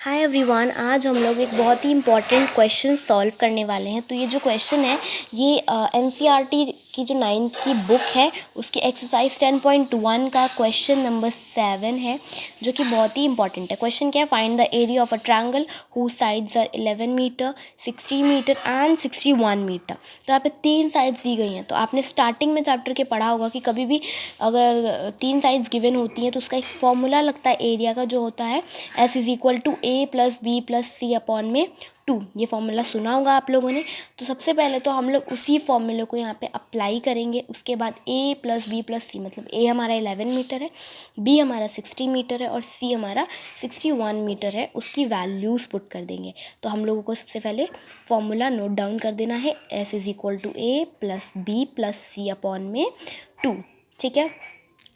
Hi everyone, आज हम लोग एक बहुत ही इम्पॉर्टेंट क्वेश्चन सॉल्व करने वाले हैं। तो ये जो क्वेश्चन है ये एनसीईआरटी की जो 9th की बुक है उसकी एक्सरसाइज 10.1 का क्वेश्चन नंबर 7 है, जो कि बहुत ही इंपॉर्टेंट है। क्वेश्चन क्या है? Find the area of a triangle whose sides are 11 metre, 60 metre and 61 metre. तो यहाँ पे 3 साइड्स दी गई हैं। तो आपने स्टार्टिंग में चैप्टर के पढ़ा होगा कि कभी भी अगर 3 साइड्स गिवन होती हैं तो उसका एक फॉर्मूला लगता है एरिया का, जो होता है S is equal to A plus B plus C upon में 2। ये फॉर्मूला सुना होगा आप लोगों ने। तो सबसे पहले तो हम लोग उसी फॉर्मूले को यहाँ पे अप्लाई करेंगे। उसके बाद A प्लस बी प्लस सी, मतलब A हमारा 11 मीटर है, B हमारा 60 मीटर है और C हमारा 61 मीटर है, उसकी वैल्यूज़ पुट कर देंगे। तो हम लोगों को सबसे पहले फॉर्मूला नोट डाउन कर देना है, S is equal to A plus B plus C upon में 2। ठीक है,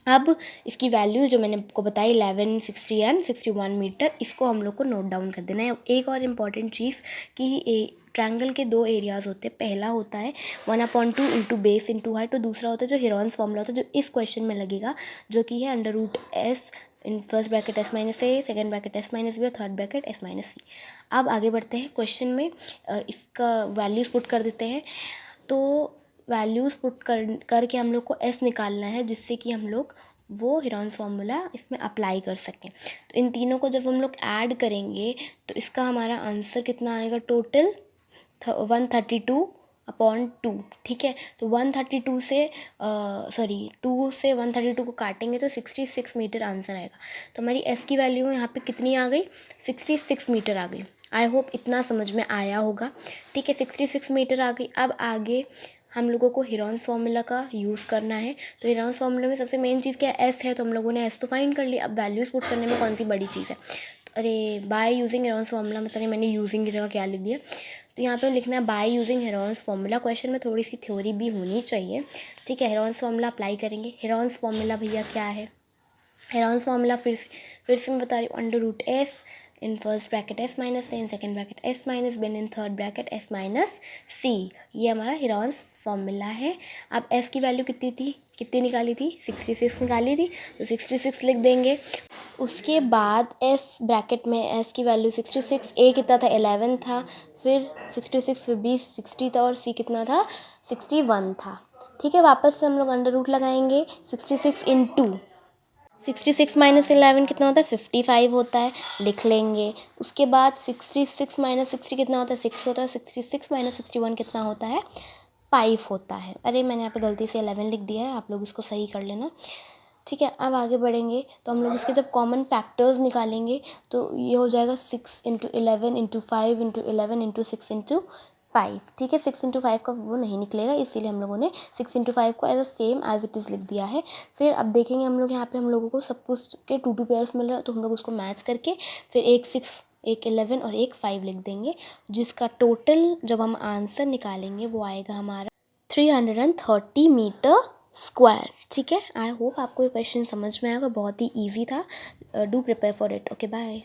अब इसकी वैल्यू जो मैंने आपको बताई 11, 60 एंड 61 मीटर, इसको हम लोग को नोट डाउन कर देना है। एक और इम्पॉर्टेंट चीज़ कि ट्रायंगल के 2 एरियाज़ होते हैं। पहला होता है 1/2 इंटू बेस इंटू हाइट, और दूसरा होता है जो हेरोन्स फॉर्मूला होता है, जो इस क्वेश्चन में लगेगा, जो कि है √S in first bracket S minus A, second bracket S minus B और third bracket S minus C. अब आगे बढ़ते हैं क्वेश्चन में, इसका वैल्यूज़ पुट कर देते हैं। तो वैल्यूज़ पुट करके हम लोग को S निकालना है, जिससे कि हम लोग वो हेरोन्स फार्मूला इसमें अप्लाई कर सकें। तो इन तीनों को जब हम लोग ऐड करेंगे तो इसका हमारा आंसर कितना आएगा? टोटल 132/2। ठीक है, तो 132 से 2 से 132 को काटेंगे तो 66 मीटर आंसर आएगा। तो हमारी S की वैल्यू यहाँ पे कितनी आ गई? 66 मीटर आ गई। आई होप इतना समझ में आया होगा। ठीक है, 66 मीटर आ गई। अब आगे हम लोगों को हेरोन्स फार्मूला का यूज़ करना है। तो हेरोन्स फार्मूला में सबसे मेन चीज़ क्या है? S है, तो हम लोगों ने S तो फाइंड कर लिया। अब वैल्यूज़ पुट करने में कौन सी बड़ी चीज़ है? अरे, बाय यूजिंग हेरोन्स फार्मूला, मतलब मैंने यूजिंग की जगह क्या लिख दिया। तो यहाँ पे लिखना है by using Heron's formula. Question में थोड़ी सी थ्योरी भी होनी चाहिए। ठीक है, हेरोन्स फार्मूला अप्लाई करेंगे। हेरोन्स फार्मूला भैया क्या है? हेरोन्स फार्मूला फिर से मैं बता रही हूँ, √S in first bracket S minus A, in second bracket S minus B, in third bracket S minus C. ये हमारा हेरोन्स फार्मूला है। अब S की वैल्यू कितनी निकाली थी? 66 निकाली थी, तो 66 लिख देंगे। उसके बाद S ब्रैकेट में S की वैल्यू 66, A कितना था? 11 था, फिर 66, फिर B 60 था और C कितना था? 61 था। ठीक है, वापस से हम लोग अंडर रूट लगाएंगे। 66 इंटू 66 माइनस 11 कितना होता है? 55 होता है, लिख लेंगे। उसके बाद 66 माइनस 60 कितना होता है? 6 होता है। 66 माइनस 61 कितना होता है? 5 होता है। अरे, मैंने यहाँ पे गलती से 11 लिख दिया है, आप लोग इसको सही कर लेना। ठीक है, अब आगे बढ़ेंगे तो हम लोग इसके जब कॉमन फैक्टर्स निकालेंगे तो ये हो जाएगा 6 into 11 into 5 into 11 into 6 into 5। ठीक है, 6 इंटू 5 का वो नहीं निकलेगा, इसीलिए हम लोगों ने 6 इंटू 5 को as a same as it is लिख दिया है। फिर अब देखेंगे हम लोग यहाँ पे हम लोगों को सब कुछ के 2 पेयर्स मिल रहा है, तो हम लोग उसको मैच करके फिर एक 6, एक 11 और एक 5 लिख देंगे, जिसका टोटल जब हम आंसर निकालेंगे वो आएगा हमारा 330 मीटर स्क्वायर। ठीक है, आई होप आपको ये क्वेश्चन समझ में आएगा। बहुत ही ईजी था। Do prepare for it. Okay, bye.